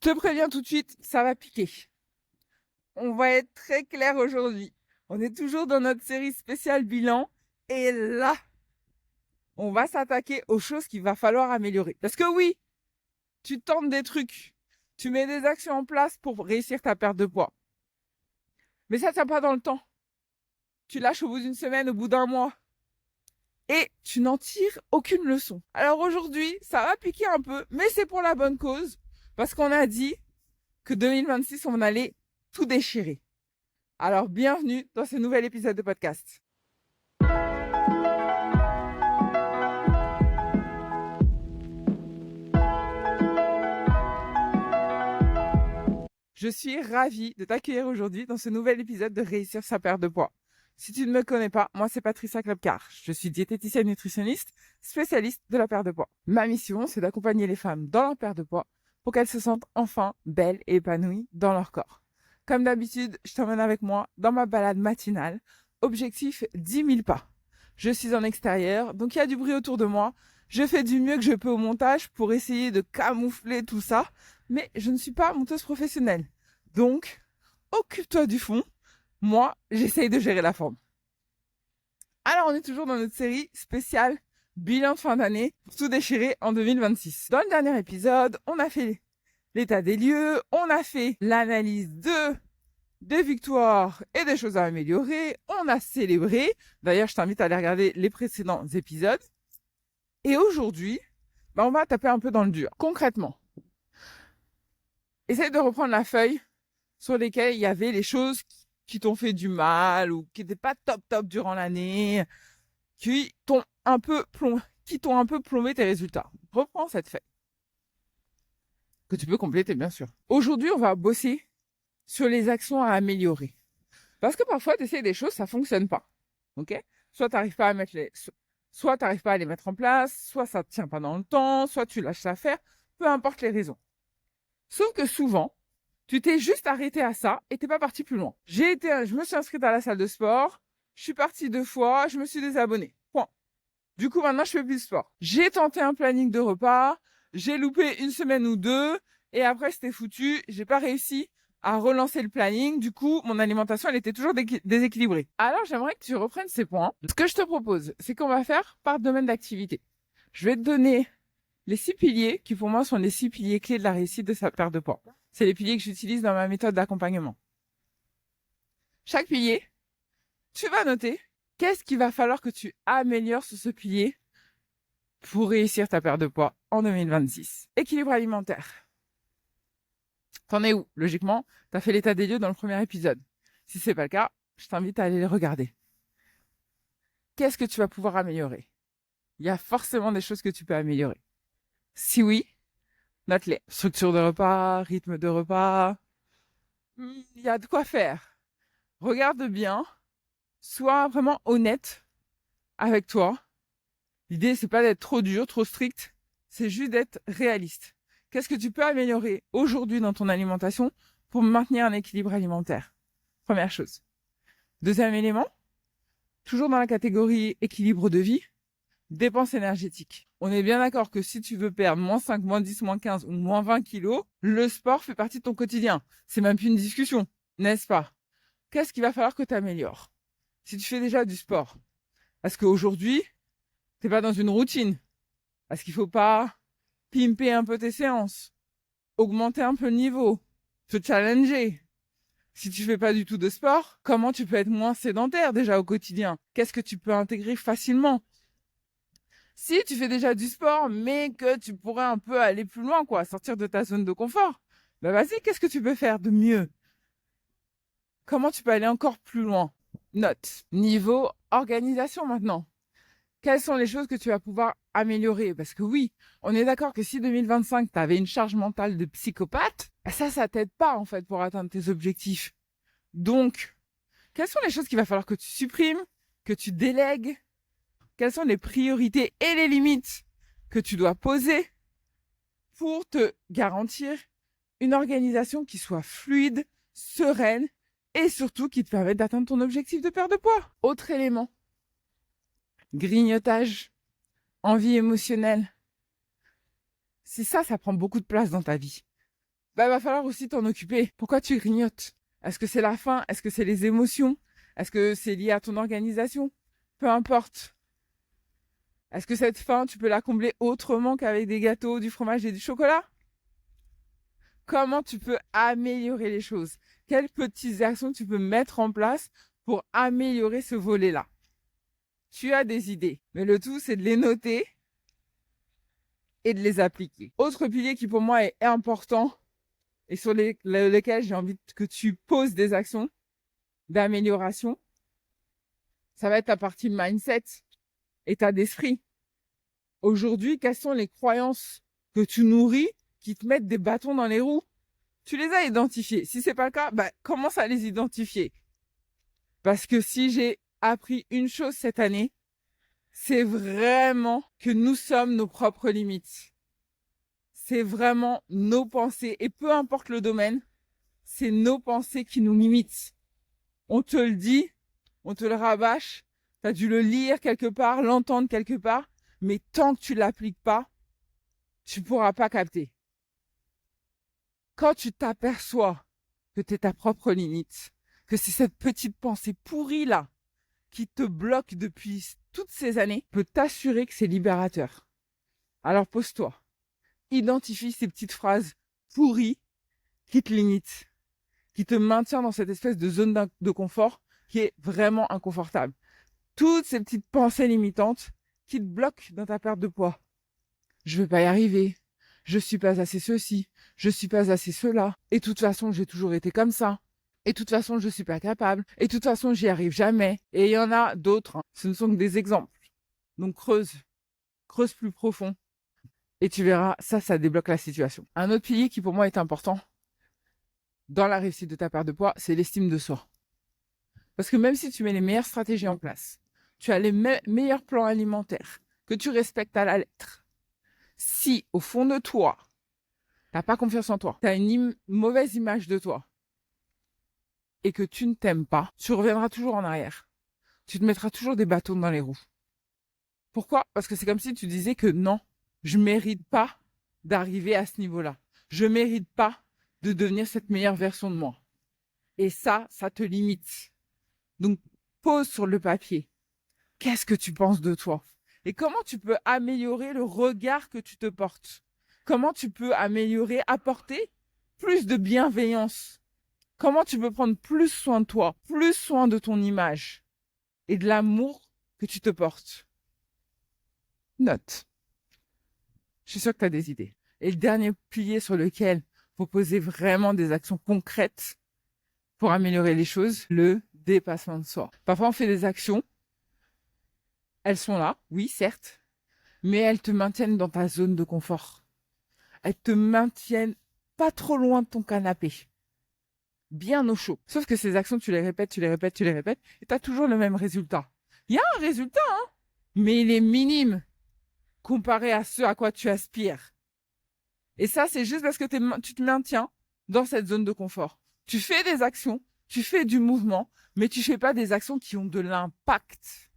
te préviens tout de suite, ça va piquer. On va être très clair aujourd'hui. On est toujours dans notre série spéciale bilan. Et là, on va s'attaquer aux choses qu'il va falloir améliorer. Parce que oui, tu tentes des trucs. Tu mets des actions en place pour réussir ta perte de poids. Mais ça ne tient pas dans le temps. Tu lâches au bout d'une semaine, au bout d'un mois. Et tu n'en tires aucune leçon. Alors aujourd'hui, ça va piquer un peu, mais c'est pour la bonne cause. Parce qu'on a dit que 2026, on allait tout déchirer. Alors bienvenue dans ce nouvel épisode de podcast. Je suis ravie de t'accueillir aujourd'hui dans ce nouvel épisode de Réussir sa perte de poids. Si tu ne me connais pas, moi c'est Patricia Klopkar. Je suis diététicienne nutritionniste, spécialiste de la perte de poids. Ma mission, c'est d'accompagner les femmes dans leur perte de poids pour qu'elles se sentent enfin belles et épanouies dans leur corps. Comme d'habitude, je t'emmène avec moi dans ma balade matinale. Objectif 10 000 pas. Je suis en extérieur, donc il y a du bruit autour de moi. Je fais du mieux que je peux au montage pour essayer de camoufler tout ça, mais je ne suis pas monteuse professionnelle. Donc, occupe-toi du fond. Moi, j'essaye de gérer la forme. Alors, on est toujours dans notre série spéciale bilan de fin d'année pour tout déchirer en 2026. Dans le dernier épisode, on a fait l'état des lieux, on a fait l'analyse des victoires et des choses à améliorer, on a célébré. D'ailleurs, je t'invite à aller regarder les précédents épisodes. Et aujourd'hui, on va taper un peu dans le dur. Concrètement, essaye de reprendre la feuille sur lesquelles il y avait les choses qui t'ont fait du mal ou qui n'étaient pas top durant l'année, qui t'ont un peu plombé tes résultats. Reprends cette feuille que tu peux compléter, bien sûr. Aujourd'hui, on va bosser sur les actions à améliorer. Parce que parfois, tu essaies des choses, ça fonctionne pas. Ok? Soit tu n'arrives pas à les mettre en place, soit ça ne tient pas dans le temps, soit tu lâches l'affaire, peu importe les raisons. Sauf que souvent, tu t'es juste arrêté à ça et t'es pas parti plus loin. Je me suis inscrite à la salle de sport, je suis partie 2 fois, je me suis désabonnée. Point. Du coup, maintenant, je fais plus de sport. J'ai tenté un planning de repas, j'ai loupé une semaine ou deux, et après, c'était foutu. J'ai pas réussi à relancer le planning. Du coup, mon alimentation, elle était toujours déséquilibrée. Alors, j'aimerais que tu reprennes ces points. Ce que je te propose, c'est qu'on va faire par domaine d'activité. Je vais te donner les 6 piliers qui, pour moi, sont les 6 piliers clés de la réussite de sa perte de poids. C'est les piliers que j'utilise dans ma méthode d'accompagnement. Chaque pilier, tu vas noter qu'est-ce qu'il va falloir que tu améliores sur ce pilier pour réussir ta perte de poids en 2026. Équilibre alimentaire. T'en es où? Logiquement, t'as fait l'état des lieux dans le premier épisode. Si c'est pas le cas, je t'invite à aller les regarder. Qu'est-ce que tu vas pouvoir améliorer? Il y a forcément des choses que tu peux améliorer. Si oui, note-les. Structure de repas, rythme de repas. Il y a de quoi faire. Regarde bien. Sois vraiment honnête avec toi. L'idée, c'est pas d'être trop dur, trop strict. C'est juste d'être réaliste. Qu'est-ce que tu peux améliorer aujourd'hui dans ton alimentation pour maintenir un équilibre alimentaire? Première chose. Deuxième élément, toujours dans la catégorie équilibre de vie, dépenses énergétiques. On est bien d'accord que si tu veux perdre moins 5, moins 10, moins 15 ou moins 20 kilos, le sport fait partie de ton quotidien. C'est même plus une discussion, n'est-ce pas? Qu'est-ce qu'il va falloir que tu améliores? Si tu fais déjà du sport, parce qu'aujourd'hui, t'es pas dans une routine, parce qu'il faut pas pimper un peu tes séances, augmenter un peu le niveau, te challenger. Si tu fais pas du tout de sport, comment tu peux être moins sédentaire déjà au quotidien? Qu'est-ce que tu peux intégrer facilement? Si tu fais déjà du sport, mais que tu pourrais un peu aller plus loin, quoi, sortir de ta zone de confort, vas-y, qu'est-ce que tu peux faire de mieux? Comment tu peux aller encore plus loin? Note. Niveau organisation maintenant. Quelles sont les choses que tu vas pouvoir améliorer? Parce que oui, on est d'accord que si 2025, tu avais une charge mentale de psychopathe, ça t'aide pas en fait pour atteindre tes objectifs. Donc, quelles sont les choses qu'il va falloir que tu supprimes, que tu délègues? Quelles sont les priorités et les limites que tu dois poser pour te garantir une organisation qui soit fluide, sereine et surtout qui te permette d'atteindre ton objectif de perte de poids? Autre élément. Grignotage, envie émotionnelle. Si ça prend beaucoup de place dans ta vie. bah, va falloir aussi t'en occuper. Pourquoi tu grignotes? Est-ce que c'est la faim? Est-ce que c'est les émotions? Est-ce que c'est lié à ton organisation? Peu importe. Est-ce que cette faim, tu peux la combler autrement qu'avec des gâteaux, du fromage et du chocolat? Comment tu peux améliorer les choses? Quelles petites actions tu peux mettre en place pour améliorer ce volet-là? Tu as des idées, mais le tout, c'est de les noter et de les appliquer. Autre pilier qui pour moi est important et sur lesquels j'ai envie que tu poses des actions d'amélioration, ça va être ta partie mindset, état d'esprit. Aujourd'hui, quelles sont les croyances que tu nourris qui te mettent des bâtons dans les roues? Tu les as identifiées. Si c'est pas le cas, bah, commence à les identifier. Parce que si j'ai appris une chose cette année, c'est vraiment que nous sommes nos propres limites. C'est vraiment nos pensées. Et peu importe le domaine, c'est nos pensées qui nous limitent. On te le dit, on te le rabâche, tu as dû le lire quelque part, l'entendre quelque part, mais tant que tu l'appliques pas, tu pourras pas capter. Quand tu t'aperçois que tu es ta propre limite, que c'est cette petite pensée pourrie là qui te bloque depuis toutes ces années, peut t'assurer que c'est libérateur. Alors pose-toi, identifie ces petites phrases pourries qui te limitent, qui te maintiennent dans cette espèce de zone de confort qui est vraiment inconfortable. Toutes ces petites pensées limitantes qui te bloquent dans ta perte de poids. Je vais pas y arriver. Je suis pas assez ceci. Je suis pas assez cela. Et de toute façon, j'ai toujours été comme ça. Et de toute façon, je suis pas capable. Et de toute façon, j'y arrive jamais. Et il y en a d'autres. Ce ne sont que des exemples. Donc creuse. Creuse plus profond. Et tu verras, ça débloque la situation. Un autre pilier qui pour moi est important dans la réussite de ta perte de poids, c'est l'estime de soi. Parce que même si tu mets les meilleures stratégies en place, tu as les meilleurs plans alimentaires, que tu respectes à la lettre, si au fond de toi, tu n'as pas confiance en toi, tu as une mauvaise image de toi et que tu ne t'aimes pas, tu reviendras toujours en arrière. Tu te mettras toujours des bâtons dans les roues. Pourquoi? Parce que c'est comme si tu disais que non, je mérite pas d'arriver à ce niveau-là. Je mérite pas de devenir cette meilleure version de moi. Et ça te limite. Donc, pose sur le papier. Qu'est-ce que tu penses de toi? Et comment tu peux améliorer le regard que tu te portes? Comment tu peux améliorer, apporter plus de bienveillance? Comment tu peux prendre plus soin de toi, plus soin de ton image et de l'amour que tu te portes? Note. Je suis sûre que tu as des idées. Et le dernier pilier sur lequel il faut poser vraiment des actions concrètes pour améliorer les choses, le dépassement de soi. Parfois, on fait des actions. Elles sont là, oui, certes, mais elles te maintiennent dans ta zone de confort. Elles te maintiennent pas trop loin de ton canapé. Bien au chaud. Sauf que ces actions, tu les répètes, et tu as toujours le même résultat. Il y a un résultat, hein, mais il est minime comparé à ce à quoi tu aspires. Et ça, c'est juste parce que tu te maintiens dans cette zone de confort. Tu fais des actions, tu fais du mouvement, mais tu fais pas des actions qui ont de l'impact,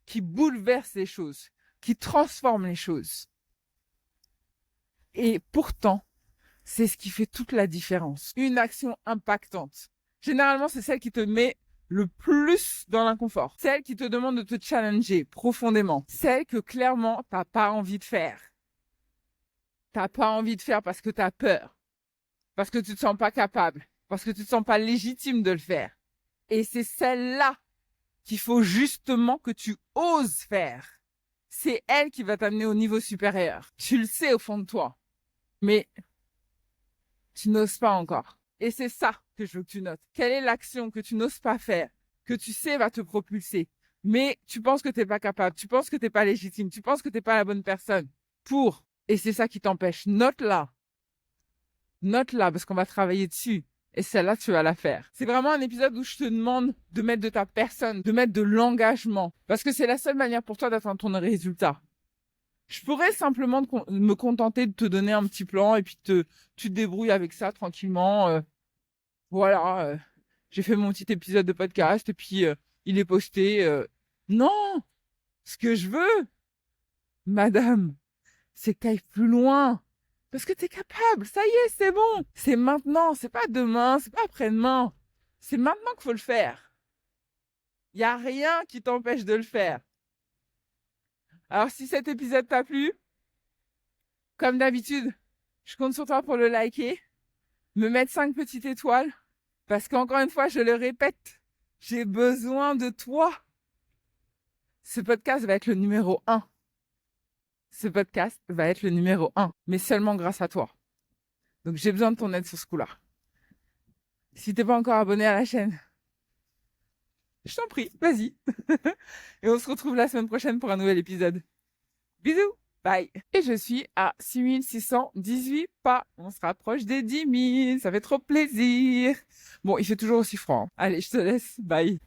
qui bouleversent les choses, qui transforment les choses. Et pourtant, c'est ce qui fait toute la différence. Une action impactante. Généralement, c'est celle qui te met le plus dans l'inconfort. Celle qui te demande de te challenger profondément. Celle que clairement, t'as pas envie de faire. T'as pas envie de faire parce que t'as peur. Parce que tu te sens pas capable. Parce que tu te sens pas légitime de le faire. Et c'est celle-là qu'il faut justement que tu oses faire. C'est elle qui va t'amener au niveau supérieur. Tu le sais au fond de toi. Mais tu n'oses pas encore. Et c'est ça que je veux que tu notes. Quelle est l'action que tu n'oses pas faire, que tu sais va te propulser, mais tu penses que t'es pas capable, tu penses que t'es pas légitime, tu penses que t'es pas la bonne personne pour. Et c'est ça qui t'empêche. Note-la. Note-la parce qu'on va travailler dessus. Et celle-là, tu vas la faire. C'est vraiment un épisode où je te demande de mettre de ta personne, de mettre de l'engagement. Parce que c'est la seule manière pour toi d'atteindre ton résultat. Je pourrais simplement me contenter de te donner un petit plan et puis tu te débrouilles avec ça tranquillement. Voilà, j'ai fait mon petit épisode de podcast et puis il est posté. Non, ce que je veux, madame, c'est que tu ailles plus loin. Parce que t'es capable. Ça y est, c'est bon. C'est maintenant. C'est pas demain. C'est pas après-demain. C'est maintenant qu'il faut le faire. Il y a rien qui t'empêche de le faire. Alors, si cet épisode t'a plu, comme d'habitude, je compte sur toi pour le liker, me mettre 5 petites étoiles, parce qu'encore une fois, je le répète, j'ai besoin de toi. Ce podcast va être le numéro 1. Ce podcast va être le numéro 1, mais seulement grâce à toi. Donc, j'ai besoin de ton aide sur ce coup-là. Si t'es pas encore abonné à la chaîne, je t'en prie, vas-y. Et on se retrouve la semaine prochaine pour un nouvel épisode. Bisous, bye. Et je suis à 6618 pas. On se rapproche des 10 000, ça fait trop plaisir. Bon, il fait toujours aussi froid, hein. Allez, je te laisse, bye.